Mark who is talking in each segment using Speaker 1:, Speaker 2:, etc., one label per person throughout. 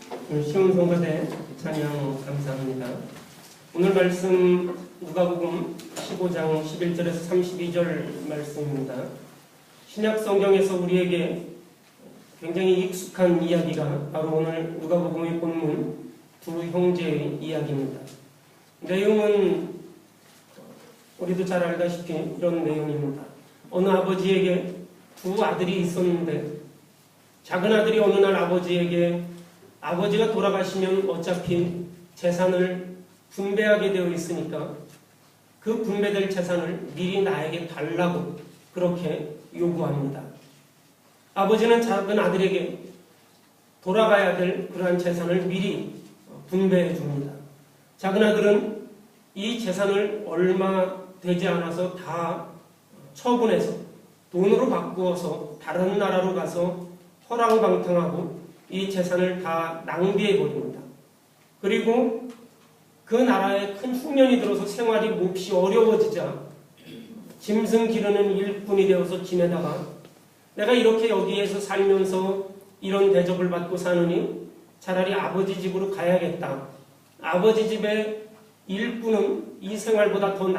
Speaker 1: 시온 성가대 찬양 감사합니다. 오늘 말씀 누가복음 15장 11절에서 32절 말씀입니다. 신약 성경에서 우리에게 굉장히 익숙한 이야기가 바로 오늘 누가복음의 본문 두 형제의 이야기입니다. 내용은 우리도 잘 알다시피 이런 내용입니다. 어느 아버지에게 두 아들이 있었는데 작은 아들이 어느 날 아버지에게 아버지가 돌아가시면 어차피 재산을 분배하게 되어 있으니까 그 분배될 재산을 미리 나에게 달라고 그렇게 요구합니다. 아버지는 작은 아들에게 돌아가야 될 그러한 재산을 미리 분배해 줍니다. 작은 아들은 이 재산을 얼마 되지 않아서 다 처분해서 돈으로 바꾸어서 다른 나라로 가서 허랑방탕하고 이 재산을 다 낭비해 버립니다. 그리고 그 나라에 큰 흉년이 들어서 생활이 몹시 어려워지자 짐승 기르는 일꾼이 되어서 지내다가 내가 이렇게 여기에서 살면서 이런 대접을 받고 사느니 차라리 아버지 집으로 가야겠다. 아버지 집의 일꾼은 이 생활보다 더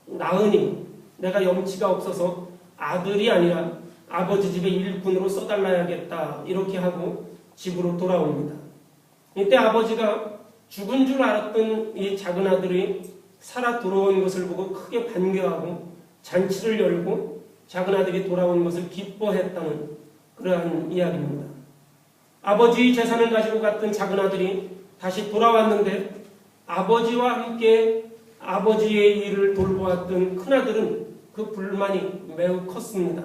Speaker 1: 나으니 내가 염치가 없어서 아들이 아니라 아버지 집의 일꾼으로 써달라야겠다. 이렇게 하고 집으로 돌아옵니다. 이때 아버지가 죽은 줄 알았던 이 작은 아들이 살아 돌아온 것을 보고 크게 반겨하고 잔치를 열고 작은 아들이 돌아온 것을 기뻐했다는 그러한 이야기입니다. 아버지의 재산을 가지고 갔던 작은 아들이 다시 돌아왔는데 아버지와 함께 아버지의 일을 돌보았던 큰아들은 그 불만이 매우 컸습니다.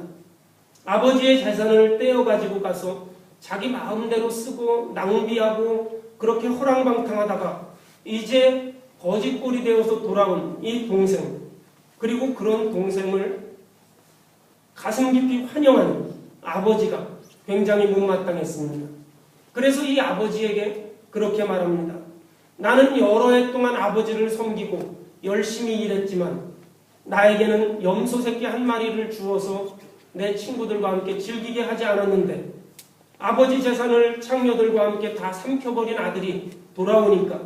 Speaker 1: 아버지의 재산을 떼어가지고 가서 자기 마음대로 쓰고 낭비하고 그렇게 허랑방탕하다가 이제 거지꼴이 되어서 돌아온 이 동생, 그리고 그런 동생을 가슴 깊이 환영하는 아버지가 굉장히 못마땅했습니다. 그래서 이 아버지에게 그렇게 말합니다. 나는 여러 해 동안 아버지를 섬기고 열심히 일했지만 나에게는 염소 새끼 한 마리를 주어서 내 친구들과 함께 즐기게 하지 않았는데 아버지 재산을 창녀들과 함께 다 삼켜버린 아들이 돌아오니까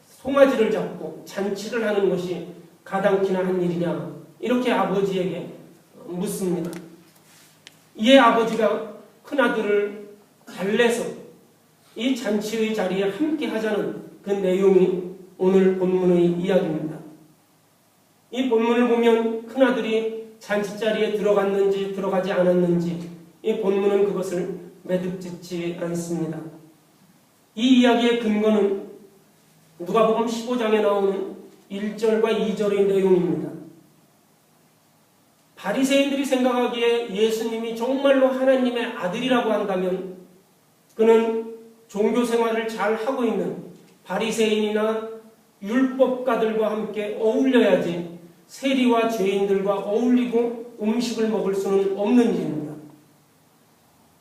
Speaker 1: 송아지를 잡고 잔치를 하는 것이 가당키나 한 일이냐, 이렇게 아버지에게 묻습니다. 이에 아버지가 큰아들을 달래서 이 잔치의 자리에 함께 하자는 그 내용이 오늘 본문의 이야기입니다. 이 본문을 보면 큰아들이 잔치자리에 들어갔는지 들어가지 않았는지 이 본문은 그것을 매듭짓지 않습니다. 이 이야기의 근거는 누가복음 15장에 나오는 1절과 2절의 내용입니다. 바리새인들이 생각하기에 예수님이 정말로 하나님의 아들이라고 한다면 그는 종교 생활을 잘 하고 있는 바리새인이나 율법가들과 함께 어울려야지 세리와 죄인들과 어울리고 음식을 먹을 수는 없는 일입니다.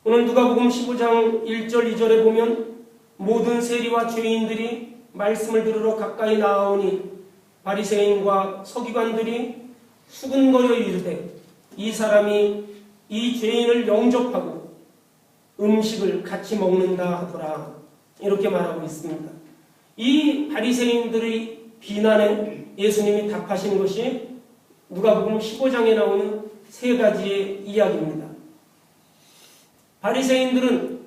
Speaker 1: 오늘 누가복음 15장 1절 2절에 보면 모든 세리와 죄인들이 말씀을 들으러 가까이 나아오니 바리새인과 서기관들이 수근거려 이르되 이 사람이 이 죄인을 영접하고 음식을 같이 먹는다 하더라, 이렇게 말하고 있습니다. 이 바리새인들의 비난에 예수님이 답하신 것이 누가복음 15장에 나오는 세 가지의 이야기입니다. 바리새인들은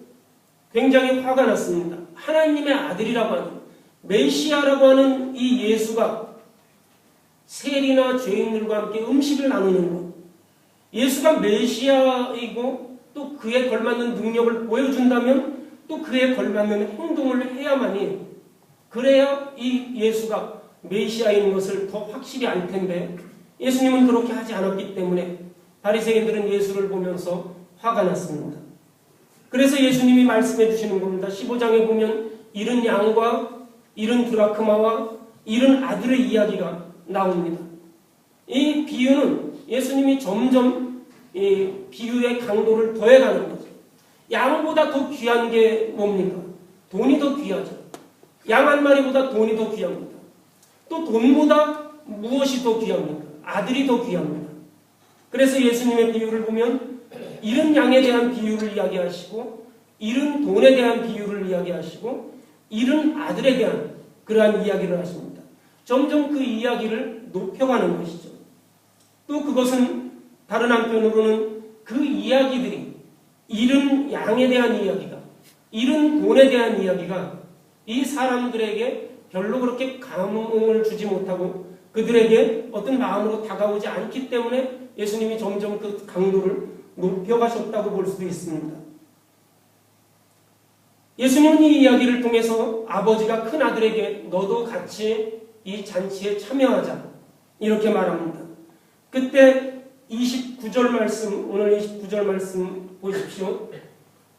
Speaker 1: 굉장히 화가 났습니다. 하나님의 아들이라고 하는 메시아라고 하는 이 예수가 세리나 죄인들과 함께 음식을 나누는 것, 예수가 메시아이고 또 그에 걸맞는 능력을 보여준다면 또 그에 걸맞는 행동을 해야만이, 그래야 이 예수가 메시아인 것을 더 확실히 알 텐데 예수님은 그렇게 하지 않았기 때문에 바리새인들은 예수를 보면서 화가 났습니다. 그래서 예수님이 말씀해 주시는 겁니다. 15장에 보면 잃은 양과 잃은 드라크마와 잃은 아들의 이야기가 나옵니다. 이 비유는 예수님이 점점 이 비유의 강도를 더해가는 거죠. 양보다 더 귀한 게 뭡니까? 돈이 더 귀하죠. 양 한 마리보다 돈이 더 귀합니다. 또 돈보다 무엇이 더 귀합니까? 아들이 더 귀합니다. 그래서 예수님의 비유를 보면 잃은 양에 대한 비유를 이야기하시고 잃은 돈에 대한 비유를 이야기하시고 잃은 아들에 대한 그러한 이야기를 하십니다. 점점 그 이야기를 높여가는 것이죠. 또 그것은 다른 한편으로는 그 이야기들이 잃은 양에 대한 이야기가, 잃은 돈에 대한 이야기가 이 사람들에게 별로 그렇게 감흥을 주지 못하고 그들에게 어떤 마음으로 다가오지 않기 때문에 예수님이 점점 그 강도를 높여가셨다고 볼 수도 있습니다. 예수님은 이 이야기를 통해서 아버지가 큰 아들에게 너도 같이 이 잔치에 참여하자 이렇게 말합니다. 그때 29절 말씀, 오늘 29절 말씀 보십시오.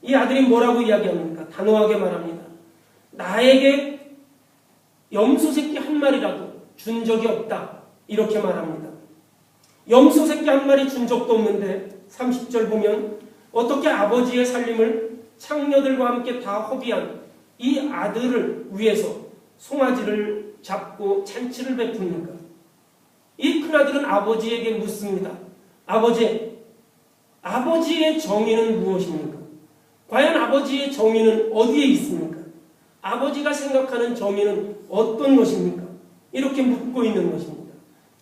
Speaker 1: 이 아들이 뭐라고 이야기합니까? 단호하게 말합니다. 나에게 염소 새끼 한 마리라도 준 적이 없다. 이렇게 말합니다. 염소 새끼 한 마리 준 적도 없는데 30절 보면 어떻게 아버지의 살림을 창녀들과 함께 다 허비한 이 아들을 위해서 송아지를 잡고 잔치를 베풉니까? 이 큰아들은 아버지에게 묻습니다. 아버지의 정의는 무엇입니까? 과연 아버지의 정의는 어디에 있습니까? 아버지가 생각하는 정의는 어떤 것입니까? 이렇게 묻고 있는 것입니다.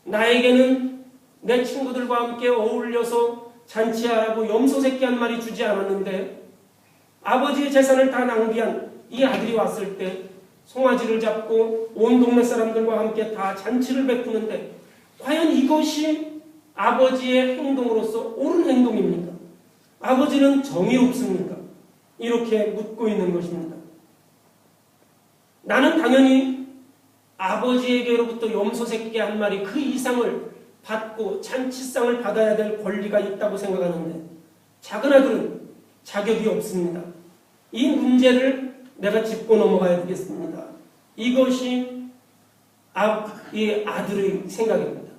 Speaker 1: 나에게는 내 친구들과 함께 어울려서 잔치하라고 염소 새끼 한 마리 주지 않았는데 아버지의 재산을 다 낭비한 이 아들이 왔을 때 송아지를 잡고 온 동네 사람들과 함께 다 잔치를 베푸는데 과연 이것이 아버지의 행동으로서 옳은 행동입니까? 아버지는 정의롭습니까? 이렇게 묻고 있는 것입니다. 나는 당연히 아버지에게로부터 염소 새끼 한 마리 그 이상을 받고 잔치상을 받아야 될 권리가 있다고 생각하는데 작은 아들은 자격이 없습니다. 이 문제를 내가 짚고 넘어가야 되겠습니다. 이것이 이 아들의 생각입니다.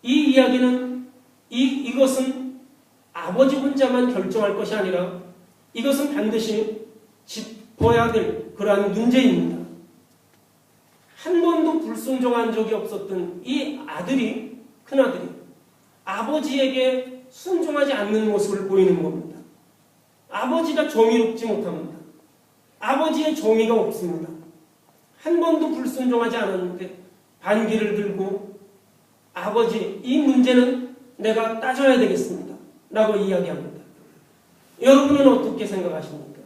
Speaker 1: 이 이야기는 이것은 아버지 혼자만 결정할 것이 아니라 이것은 반드시 짚어야 될 그러한 문제입니다. 한 번도 불순종한 적이 없었던 이 아들이, 큰아들이 아버지에게 순종하지 않는 모습을 보이는 겁니다. 아버지가 정의롭지 못합니다. 아버지의 정의가 없습니다. 한 번도 불순종하지 않았는데 반기를 들고 아버지, 이 문제는 내가 따져야 되겠습니다. 라고 이야기합니다. 여러분은 어떻게 생각하십니까?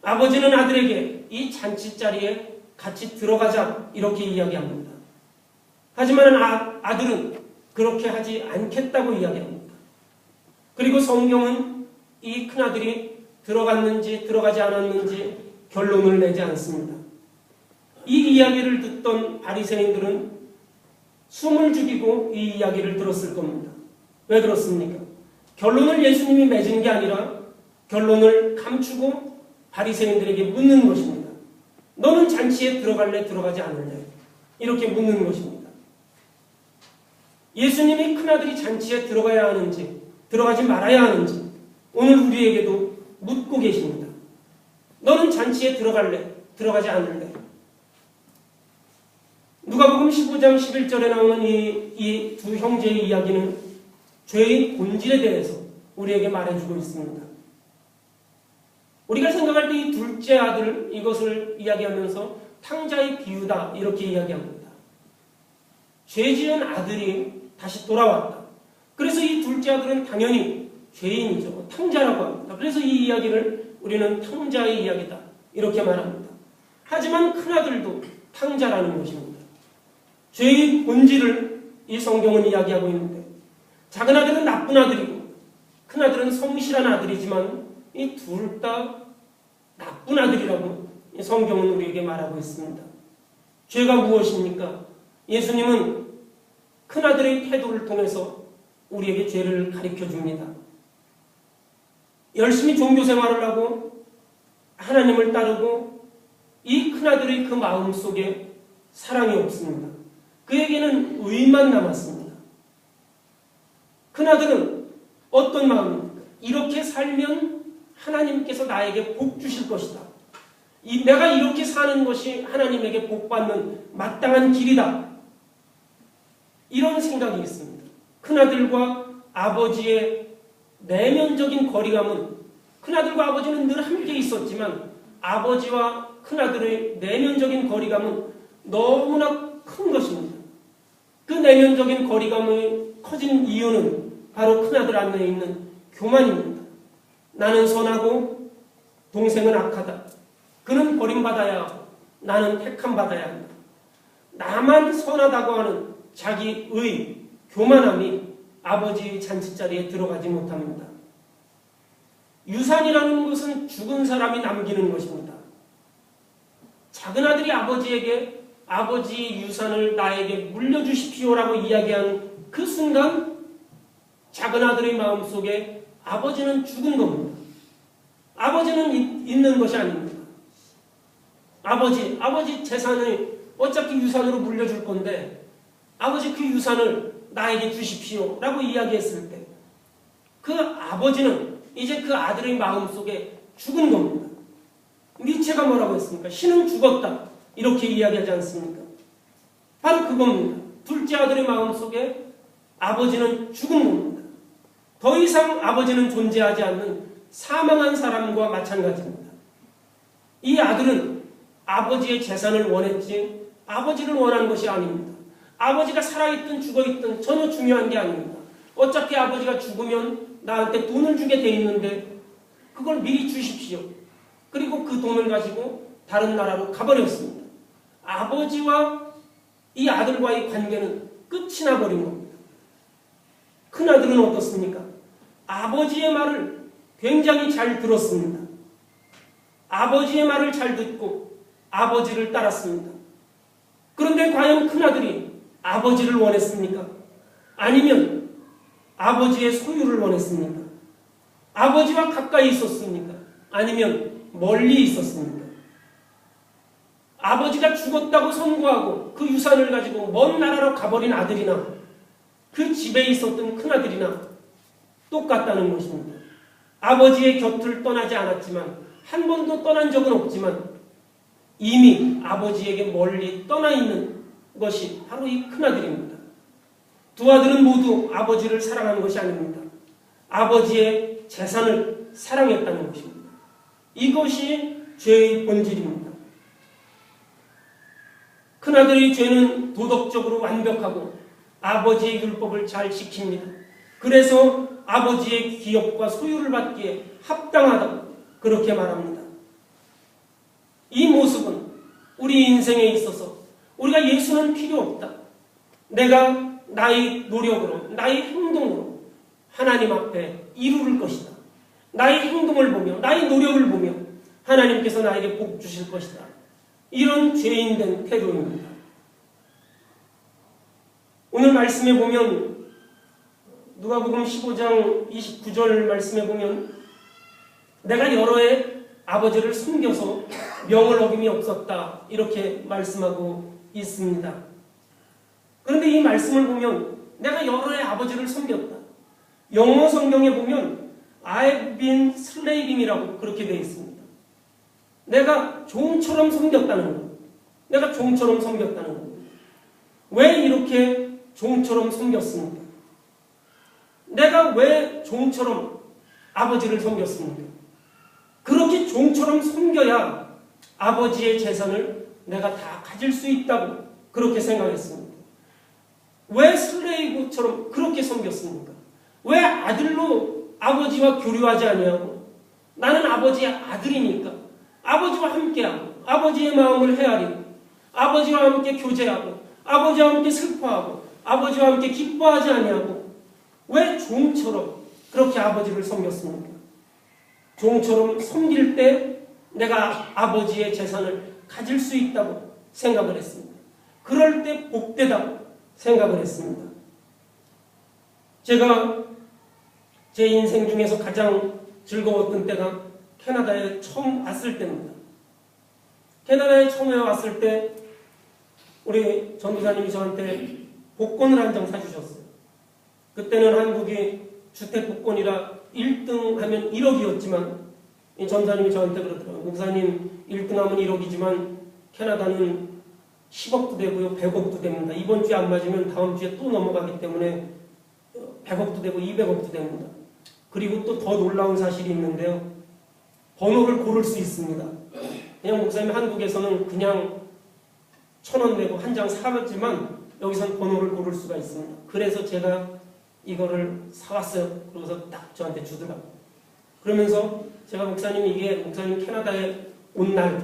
Speaker 1: 아버지는 아들에게 이 잔치자리에 같이 들어가자 이렇게 이야기합니다. 하지만 아들은 그렇게 하지 않겠다고 이야기합니다. 그리고 성경은 이 큰아들이 들어갔는지 들어가지 않았는지 결론을 내지 않습니다. 이 이야기를 듣던 바리새인들은 숨을 죽이고 이 이야기를 들었을 겁니다. 왜 그렇습니까? 결론을 예수님이 맺은 게 아니라 결론을 감추고 바리새인들에게 묻는 것입니다. 너는 잔치에 들어갈래? 들어가지 않을래? 이렇게 묻는 것입니다. 예수님이 큰아들이 잔치에 들어가야 하는지 들어가지 말아야 하는지 오늘 우리에게도 묻고 계십니다. 너는 잔치에 들어갈래? 들어가지 않을래? 누가복음 15장 11절에 나오는 이 두 형제의 이야기는 죄의 본질에 대해서 우리에게 말해주고 있습니다. 우리가 생각할 때 이 둘째 아들 이것을 이야기하면서 탕자의 비유다 이렇게 이야기합니다. 죄 지은 아들이 다시 돌아왔다. 그래서 이 둘째 아들은 당연히 죄인이죠. 탕자라고 합니다. 그래서 이 이야기를 우리는 탕자의 이야기다 이렇게 말합니다. 하지만 큰아들도 탕자라는 것입니다. 죄의 본질을 이 성경은 이야기하고 있는데 작은 아들은 나쁜 아들이고 큰아들은 성실한 아들이지만 이 둘 다 나쁜 아들이라고 이 성경은 우리에게 말하고 있습니다. 죄가 무엇입니까? 예수님은 큰아들의 태도를 통해서 우리에게 죄를 가르쳐 줍니다. 열심히 종교생활을 하고 하나님을 따르고 이 큰아들의 그 마음 속에 사랑이 없습니다. 그에게는 의만 남았습니다. 큰아들은 어떤 마음입니까? 이렇게 살면 하나님께서 나에게 복 주실 것이다. 내가 이렇게 사는 것이 하나님에게 복 받는 마땅한 길이다. 이런 생각이 있습니다. 큰아들과 아버지의 내면적인 거리감은 큰아들과 아버지는 늘 함께 있었지만 아버지와 큰아들의 내면적인 거리감은 너무나 큰 것입니다. 그 내면적인 거리감이 커진 이유는 바로 큰아들 안에 있는 교만입니다. 나는 선하고 동생은 악하다. 그는 버림받아야 하고 나는 택함받아야 한다. 나만 선하다고 하는 자기의 교만함이 아버지의 잔치자리에 들어가지 못합니다. 유산이라는 것은 죽은 사람이 남기는 것입니다. 작은 아들이 아버지에게 아버지의 유산을 나에게 물려주십시오라고 이야기한 그 순간 작은 아들의 마음속에 아버지는 죽은 겁니다. 아버지는 있는 것이 아닙니다. 아버지 재산을 어차피 유산으로 물려줄 건데 아버지 그 유산을 나에게 주십시오 라고 이야기했을 때 그 아버지는 이제 그 아들의 마음속에 죽은 겁니다. 니체가 뭐라고 했습니까? 신은 죽었다 이렇게 이야기하지 않습니까? 바로 그겁니다. 둘째 아들의 마음속에 아버지는 죽은 겁니다. 더 이상 아버지는 존재하지 않는 사망한 사람과 마찬가지입니다. 이 아들은 아버지의 재산을 원했지 아버지를 원한 것이 아닙니다. 아버지가 살아있든 죽어있든 전혀 중요한 게 아닙니다. 어차피 아버지가 죽으면 나한테 돈을 주게 돼 있는데 그걸 미리 주십시오. 그리고 그 돈을 가지고 다른 나라로 가버렸습니다. 아버지와 이 아들과의 관계는 끝이 나버린 겁니다. 큰아들은 어떻습니까? 아버지의 말을 굉장히 잘 들었습니다. 아버지의 말을 잘 듣고 아버지를 따랐습니다. 그런데 과연 큰아들이 아버지를 원했습니까? 아니면 아버지의 소유를 원했습니까? 아버지와 가까이 있었습니까? 아니면 멀리 있었습니까? 아버지가 죽었다고 선고하고 그 유산을 가지고 먼 나라로 가버린 아들이나 그 집에 있었던 큰아들이나 똑같다는 것입니다. 아버지의 곁을 떠나지 않았지만 한 번도 떠난 적은 없지만 이미 아버지에게 멀리 떠나 있는 것이 바로 이 큰아들입니다. 두 아들은 모두 아버지를 사랑하는 것이 아닙니다. 아버지의 재산을 사랑했다는 것입니다. 이것이 죄의 본질입니다. 큰아들의 죄는 도덕적으로 완벽하고 아버지의 율법을 잘 지킵니다. 그래서 아버지의 기업과 소유를 받기에 합당하다고 그렇게 말합니다. 이 모습은 우리 인생에 있어서 우리가 예수는 필요 없다. 내가 나의 노력으로, 나의 행동으로 하나님 앞에 이루를 것이다. 나의 행동을 보며, 나의 노력을 보며 하나님께서 나에게 복 주실 것이다. 이런 죄인된 태도입니다. 오늘 말씀에 보면 누가복음 15장 29절 말씀에 보면 내가 여러 해 아버지를 섬겨서 명을 어김이 없었다 이렇게 말씀하고 있습니다. 그런데 이 말씀을 보면 내가 여러 해 아버지를 섬겼다. 영어 성경에 보면 I've been slave이라고 그렇게 되어 있습니다. 내가 종처럼 섬겼다는 것. 내가 종처럼 섬겼다는 것. 왜 이렇게 종처럼 섬겼습니까? 내가 왜 종처럼 아버지를 섬겼습니까? 그렇게 종처럼 섬겨야 아버지의 재산을 내가 다 가질 수 있다고 그렇게 생각했습니다. 왜 슬레이브처럼 그렇게 섬겼습니까? 왜 아들로 아버지와 교류하지 아니하고 나는 아버지의 아들이니까 아버지와 함께하고 아버지의 마음을 헤아리고 아버지와 함께 교제하고 아버지와 함께 슬퍼하고 아버지와 함께 기뻐하지 아니하고 왜 종처럼 그렇게 아버지를 섬겼습니까? 종처럼 섬길 때 내가 아버지의 재산을 가질 수 있다고 생각을 했습니다. 그럴 때 복되다고 생각을 했습니다. 제가 제 인생 중에서 가장 즐거웠던 때가 캐나다에 처음 왔을 때입니다. 캐나다에 처음에 왔을 때 우리 전도사님이 저한테 복권을 한 장 사주셨어요. 그때는 한국이 주택 복권이라 1등 하면 1억이었지만 이 전사님이 저한테 그러더라고요. 목사님 1등 하면 1억이지만 캐나다는 10억도 되고요. 100억도 됩니다. 이번 주에 안 맞으면 다음 주에 또 넘어가기 때문에 100억도 되고 200억도 됩니다. 그리고 또 더 놀라운 사실이 있는데요. 번호를 고를 수 있습니다. 그냥 목사님 한국에서는 그냥 1,000원 내고 한 장 사봤지만 여기선 번호를 고를 수가 있습니다. 그래서 제가 이거를 사왔어요. 그러고서 딱 저한테 주더라고요. 그러면서 제가 목사님 이게 목사님 캐나다에 온 날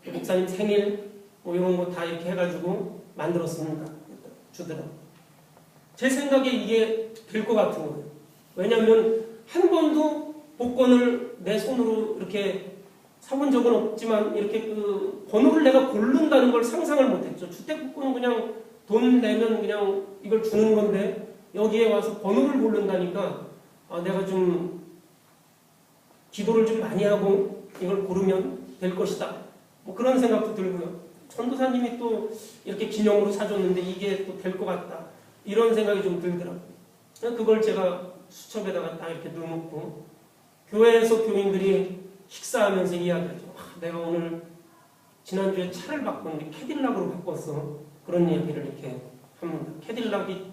Speaker 1: 목사님 생일 뭐 이런 거 다 이렇게 해가지고 만들었습니다. 주더라고요. 제 생각에 이게 될 것 같은 거예요. 왜냐하면 한 번도 복권을 내 손으로 이렇게 사본 적은 없지만 이렇게 그 번호를 내가 고른다는 걸 상상을 못했죠. 주택복권은 그냥 돈 내면 그냥 이걸 주는 건데 여기에 와서 번호를 고른다니까 내가 좀 기도를 좀 많이 하고 이걸 고르면 될 것이다. 뭐 그런 생각도 들고요. 전도사님이 또 이렇게 기념으로 사줬는데 이게 또 될 것 같다. 이런 생각이 좀 들더라고요. 그걸 제가 수첩에다가 딱 이렇게 넣어놓고 교회에서 교인들이 식사하면서 이야기하죠. 내가 오늘 지난주에 차를 바꿨는데 캐딜락으로 바꿨어. 그런 얘기를 이렇게 합니다. 캐딜락이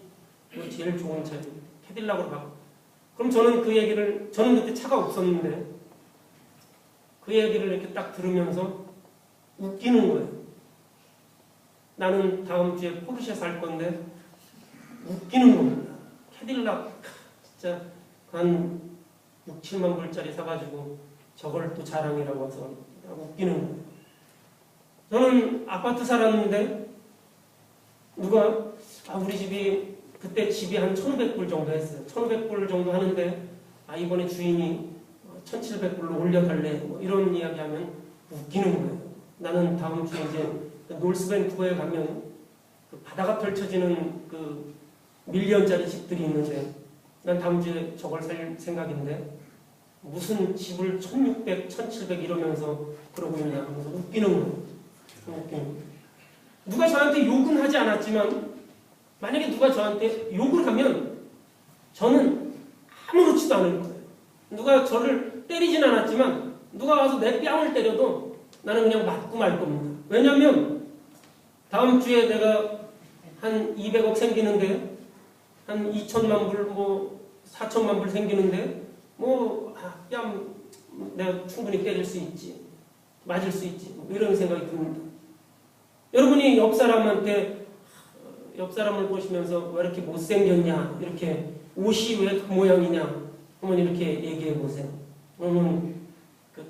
Speaker 1: 제일 좋은 차예요. 캐딜락으로 바꿨어. 그럼 저는 그 얘기를, 저는 그때 차가 없었는데 그 얘기를 이렇게 딱 들으면서 웃기는 거예요. 나는 다음 주에 포르쉐 살 건데 웃기는 겁니다. 캐딜락 진짜 한 6, 7만 불짜리 사가지고 저걸 또 자랑이라고 해서 웃기는 거예요. 저는 아파트 살았는데 누가 우리 집이 그때 집이 한 1,500불 정도 했어요. 1,500불 정도 하는데 이번에 주인이 1,700불로 올려달래 뭐 이런 이야기하면 웃기는 거예요. 나는 다음 주에 이제 놀스밴쿠버에 가면 그 바다가 펼쳐지는 그 밀리언짜리 집들이 있는데 난 다음 주에 저걸 살 생각인데 무슨 집을 1,600, 1,700 이러면서 그러고 있냐 하면서 웃기는 거예요. 누가 저한테 욕은 하지 않았지만 만약에 누가 저한테 욕을 하면 저는 아무렇지도 않을 거예요. 누가 저를 때리진 않았지만 누가 와서 내 뺨을 때려도 나는 그냥 맞고 말 겁니다. 왜냐하면 다음 주에 내가 한 200억 생기는데 한 2천만 불, 뭐 4천만 불 생기는데 뭐 뺨 내가 충분히 때릴 수 있지, 맞을 수 있지, 뭐 이런 생각이 듭니다. 여러분이 옆 사람한테 옆 사람을 보시면서 왜 이렇게 못생겼냐, 이렇게 옷이 왜 그 모양이냐 한번 이렇게 얘기해 보세요. 그러면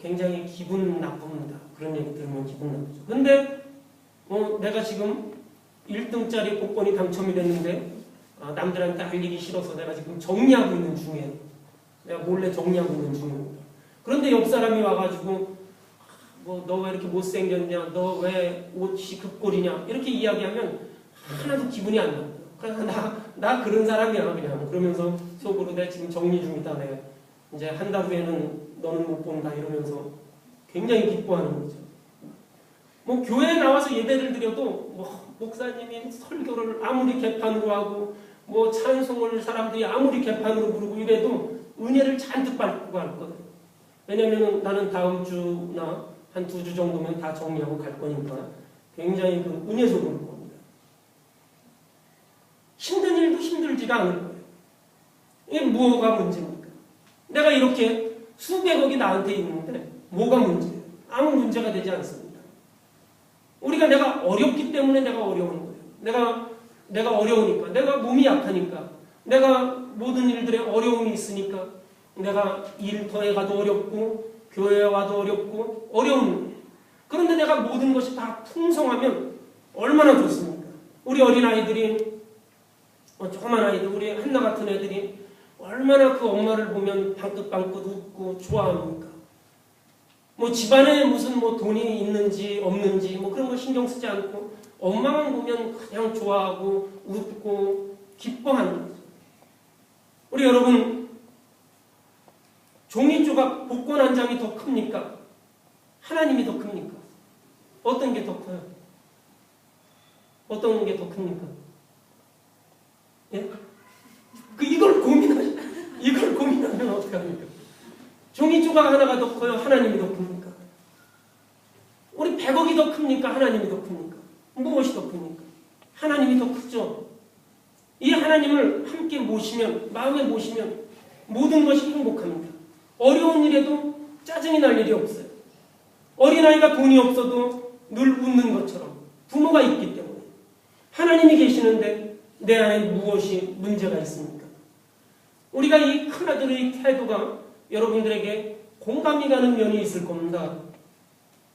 Speaker 1: 굉장히 기분 나쁩니다. 그런 얘기 들으면 기분 나쁘죠. 근데 내가 지금 1등짜리 복권이 당첨이 됐는데 남들한테 알리기 싫어서 내가 지금 정리하고 있는 중이에요. 내가 몰래 정리하고 있는 중입니다. 그런데 옆 사람이 와가지고 너 왜 이렇게 못생겼냐, 너 왜 옷이 급골이냐 이렇게 이야기하면 하나도 기분이 안 납니다. 그래서 나 그런 사람이야 그냥. 그러면서 속으로 내가 지금 정리 중이다. 내가 이제 한 달 후에는 너는 못 본다 이러면서 굉장히 기뻐하는 거죠. 뭐 교회에 나와서 예배를 드려도 뭐 목사님이 설교를 아무리 개판으로 하고 뭐 찬송을 사람들이 아무리 개판으로 부르고 이래도 은혜를 잔뜩 받고 갈 거예요. 왜냐면 나는 다음 주나 한 2주 정도면 다 정리하고 갈 거니까 굉장히 그 은혜적으로 볼 겁니다. 힘든 일도 힘들지가 않을 거예요. 이게 뭐가 문제입니까? 내가 이렇게 수백억이 나한테 있는데 뭐가 문제예요? 아무 문제가 되지 않습니다. 내가 어렵기 때문에 내가 어려운 거예요. 내가 어려우니까, 내가 몸이 약하니까, 내가 모든 일들에 어려움이 있으니까 내가 일 더해 가도 어렵고 교회에 와도 어렵고 어려운 거예요. 그런데 내가 모든 것이 다 풍성하면 얼마나 좋습니까? 우리 어린아이들이 조그만 아이들, 우리 한나 같은 애들이 얼마나 그 엄마를 보면 방긋방긋 웃고 좋아합니까? 뭐 집안에 무슨 뭐 돈이 있는지 없는지 뭐 그런 거 신경 쓰지 않고 엄마만 보면 그냥 좋아하고 웃고 기뻐하는 거죠. 우리 여러분, 종이 조각 복권 한 장이 더 큽니까? 하나님이 더 큽니까? 어떤 게 더 커요? 어떤 게 더 큽니까? 예? 이걸 고민하면 어떡합니까? 종이 조각 하나가 더 커요? 하나님이 더 큽니까? 우리 100억이 더 큽니까? 하나님이 더 큽니까? 무엇이 더 큽니까? 하나님이 더 크죠? 이 하나님을 함께 모시면, 마음에 모시면 모든 것이 행복합니다. 어려운 일에도 짜증이 날 일이 없어요. 어린아이가 돈이 없어도 늘 웃는 것처럼 부모가 있기 때문에. 하나님이 계시는데 내 안에 무엇이 문제가 있습니까? 우리가 이 큰아들의 태도가 여러분들에게 공감이 가는 면이 있을 겁니다.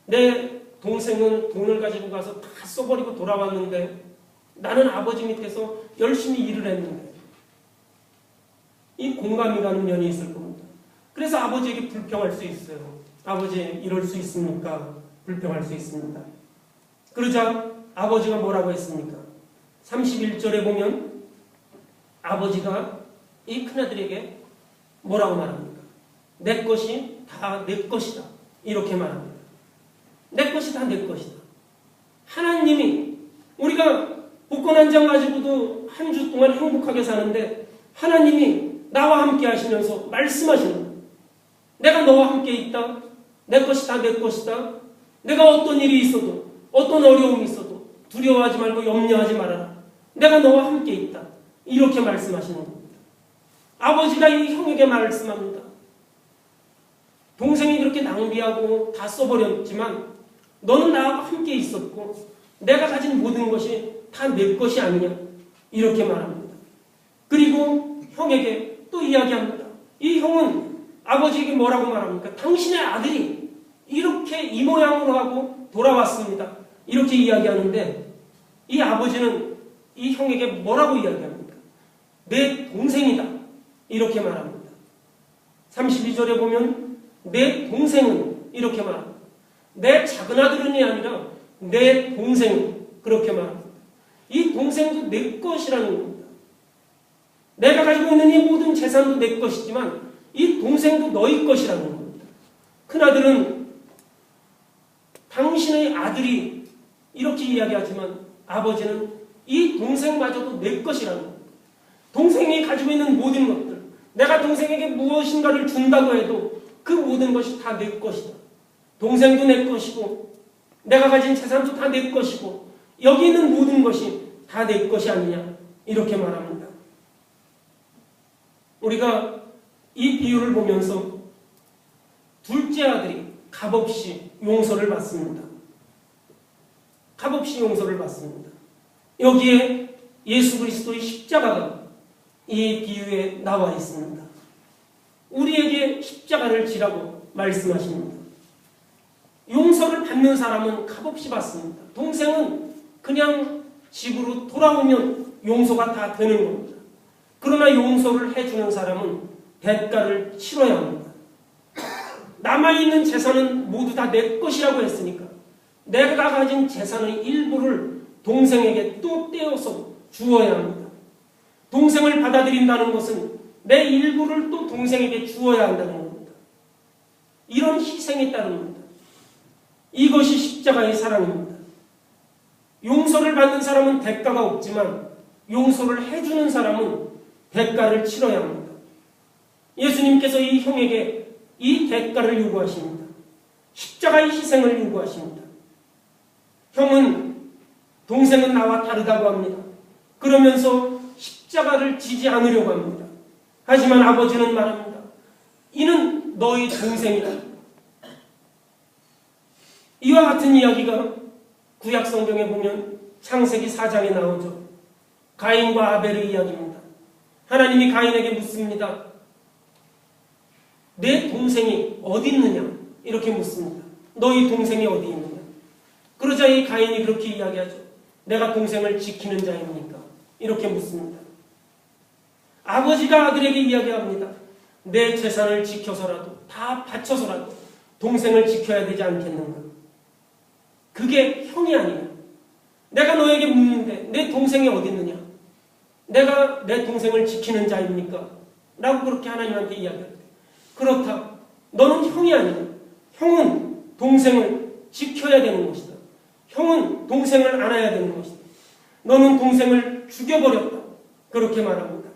Speaker 1: 내 동생은 돈을 가지고 가서 다 써버리고 돌아왔는데 나는 아버지 밑에서 열심히 일을 했는데, 이 공감이 가는 면이 있을 겁니다. 그래서 아버지에게 불평할 수 있어요. 아버지 이럴 수 있습니까? 불평할 수 있습니다. 그러자 아버지가 뭐라고 했습니까? 31절에 보면 아버지가 이 큰아들에게 뭐라고 말합니까? 내 것이 다 내 것이다. 이렇게 말합니다. 내 것이 다 내 것이다. 하나님이, 우리가 복권 한 장 가지고도 한 주 동안 행복하게 사는데 하나님이 나와 함께 하시면서 말씀하시는 거예요. 내가 너와 함께 있다. 내 것이 다 내 것이다. 내가 어떤 일이 있어도, 어떤 어려움이 있어도 두려워하지 말고 염려하지 말아라. 내가 너와 함께 있다. 이렇게 말씀하시는 겁니다. 아버지가 이 형에게 말씀합니다. 동생이 그렇게 낭비하고 다 써버렸지만 너는 나와 함께 있었고 내가 가진 모든 것이 다 내 것이 아니냐. 이렇게 말합니다. 그리고 형에게 또 이야기합니다. 이 형은 아버지에게 뭐라고 말합니까? 당신의 아들이 이렇게 이 모양으로 하고 돌아왔습니다. 이렇게 이야기하는데 이 아버지는 이 형에게 뭐라고 이야기합니까? 내 동생이다. 이렇게 말합니다. 32절에 보면 내 동생은 이렇게 말합니다. 내 작은아들은이 아니라 내 동생은 그렇게 말합니다. 이 동생도 내 것이라는 겁니다. 내가 가지고 있는 이 모든 재산도 내 것이지만 이 동생도 너희 것이라는 겁니다. 큰아들은 당신의 아들이 이렇게 이야기하지만 아버지는 이 동생마저도 내 것이라는 겁니다. 동생이 가지고 있는 모든 것들, 내가 동생에게 무엇인가를 준다고 해도 그 모든 것이 다 내 것이다. 동생도 내 것이고 내가 가진 재산도 다 내 것이고 여기 있는 모든 것이 다 내 것이 아니냐. 이렇게 말합니다. 우리가 이 비유를 보면서 둘째 아들이 값없이 용서를 받습니다. 값없이 용서를 받습니다. 여기에 예수 그리스도의 십자가가 이 비유에 나와 있습니다. 우리에게 십자가를 지라고 말씀하십니다. 용서를 받는 사람은 값없이 받습니다. 동생은 그냥 집으로 돌아오면 용서가 다 되는 겁니다. 그러나 용서를 해주는 사람은 대가를 치러야 합니다. 남아있는 재산은 모두 다 내 것이라고 했으니까 내가 가진 재산의 일부를 동생에게 또 떼어서 주어야 합니다. 동생을 받아들인다는 것은 내 일부를 또 동생에게 주어야 한다는 겁니다. 이런 희생이 따른 겁니다. 이것이 십자가의 사랑입니다. 용서를 받는 사람은 대가가 없지만 용서를 해주는 사람은 대가를 치러야 합니다. 예수님께서 이 형에게 이 대가를 요구하십니다. 십자가의 희생을 요구하십니다. 형은 동생은 나와 다르다고 합니다. 그러면서 십자가를 지지 않으려고 합니다. 하지만 아버지는 말합니다. 이는 너희 동생이다. 이와 같은 이야기가 구약 성경에 보면 창세기 4장에 나오죠. 가인과 아벨의 이야기입니다. 하나님이 가인에게 묻습니다. 내 동생이 어디 있느냐? 이렇게 묻습니다. 너희 동생이 어디 있느냐? 그러자 이 가인이 그렇게 이야기하죠. 내가 동생을 지키는 자입니까? 이렇게 묻습니다. 아버지가 아들에게 이야기합니다. 내 재산을 지켜서라도 다 바쳐서라도 동생을 지켜야 되지 않겠는가? 그게 형이 아니냐? 내가 너에게 묻는데 내 동생이 어디 있느냐? 내가 내 동생을 지키는 자입니까? 라고 그렇게 하나님한테 이야기할 때 그렇다. 너는 형이 아니냐? 형은 동생을 지켜야 되는 것이다. 형은 동생을 안아야 되는 것이다. 너는 동생을 죽여버렸다. 그렇게 말합니다.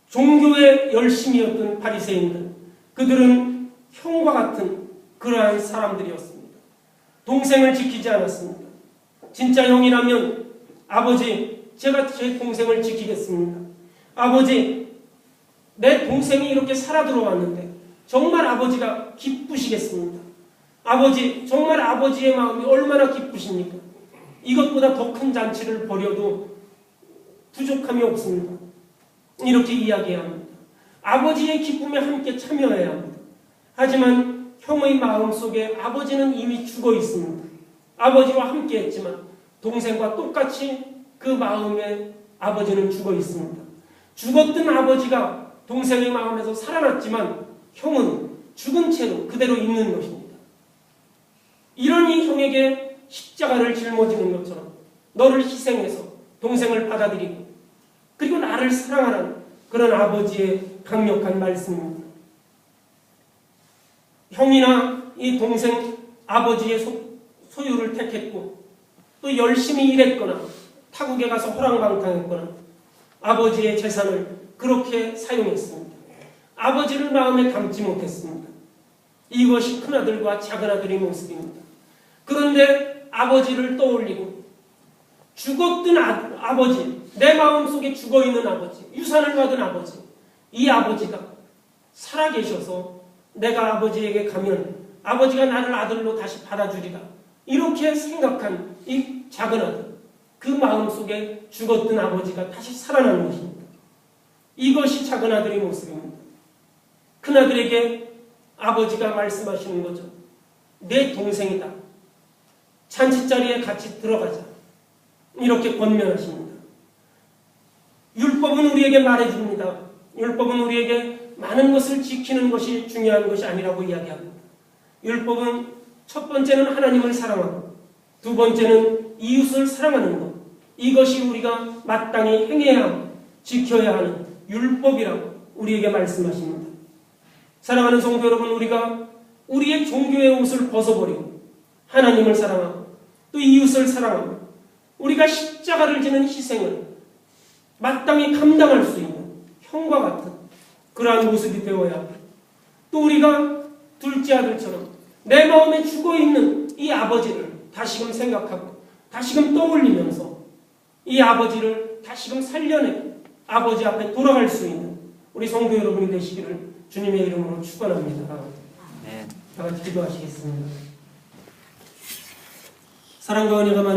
Speaker 1: 종교에 열심이었던 바리새인들, 그들은 형과 같은 그러한 사람들이었습니다. 동생을 지키지 않았습니다. 진짜 형이라면, 아버지, 제가 제 동생을 지키겠습니다. 아버지, 내 동생이 이렇게 살아 들어왔는데 정말 아버지가 기쁘시겠습니다. 아버지, 정말 아버지의 마음이 얼마나 기쁘십니까? 이것보다 더 큰 잔치를 벌여도 부족함이 없습니다. 이렇게 이야기해야 합니다. 아버지의 기쁨에 함께 참여해야 합니다. 하지만 형의 마음속에 아버지는 이미 죽어 있습니다. 아버지와 함께 했지만 동생과 똑같이 그 마음에 아버지는 죽어 있습니다. 죽었던 아버지가 동생의 마음에서 살아났지만 형은 죽은 채로 그대로 있는 것입니다. 이런 이 형에게 십자가를 짊어지는 것처럼 너를 희생해서 동생을 받아들이고 그리고 나를 사랑하는 그런 아버지의 강력한 말씀입니다. 형이나 이 동생 아버지의 소유를 택했고 또 열심히 일했거나 타국에 가서 호랑방탕했거나 아버지의 재산을 그렇게 사용했습니다. 아버지를 마음에 담지 못했습니다. 이것이 큰아들과 작은아들의 모습입니다. 그런데 아버지를 떠올리고 죽었던 아버지, 내 마음속에 죽어있는 아버지, 유산을 받은 아버지, 이 아버지가 살아계셔서 내가 아버지에게 가면 아버지가 나를 아들로 다시 받아주리라. 이렇게 생각한 이 작은아들, 그 마음속에 죽었던 아버지가 다시 살아난 것입니다. 이것이 작은아들의 모습입니다. 큰아들에게 아버지가 말씀하시는 거죠. 내 동생이다. 잔치자리에 같이 들어가자. 이렇게 권면하십니다. 율법은 우리에게 말해줍니다. 율법은 우리에게 많은 것을 지키는 것이 중요한 것이 아니라고 이야기합니다. 율법은 첫 번째는 하나님을 사랑하고 두 번째는 이웃을 사랑하는 것. 이것이 우리가 마땅히 행해야 하고 지켜야 하는 율법이라고 우리에게 말씀하십니다. 사랑하는 성도 여러분, 우리가 우리의 종교의 옷을 벗어버리고 하나님을 사랑하고 또 이웃을 사랑하고 우리가 십자가를 지는 희생을 마땅히 감당할 수 있는 형과 같은 그러한 모습이 되어야 합니다. 또 우리가 둘째 아들처럼 내 마음에 죽어있는 이 아버지를 다시금 생각하고 다시금 떠올리면서 이 아버지를 다시금 살려내고 아버지 앞에 돌아갈 수 있는 우리 성도 여러분이 되시기를 주님의 이름으로 축원합니다. 다 같이 기도하시겠습니다. 사랑과 은혜가 많은